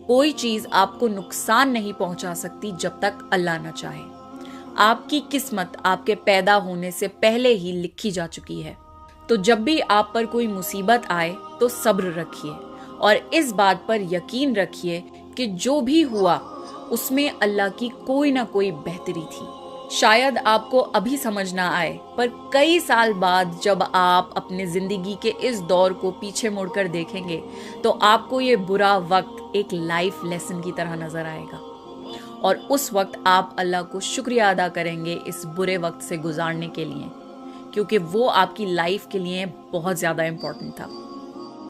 कोई चीज आपको नुकसान नहीं पहुंचा सकती जब तक अल्लाह ना चाहे। आपकी किस्मत आपके पैदा होने से पहले ही लिखी जा चुकी है। तो जब भी आप पर कोई मुसीबत आए तो सब्र रखिए और इस बात पर यकीन रखिए कि जो भी हुआ उसमें अल्लाह की कोई ना कोई बेहतरी थी। शायद आपको अभी समझ ना आए, पर कई साल बाद जब आप अपने जिंदगी के इस दौर को पीछे मुड़कर देखेंगे तो आपको ये बुरा वक्त एक लाइफ लेसन की तरह नजर आएगा और उस वक्त आप अल्लाह को शुक्रिया अदा करेंगे इस बुरे वक्त से गुजारने के लिए, क्योंकि वो आपकी लाइफ के लिए बहुत ज़्यादा इम्पोर्टेंट था।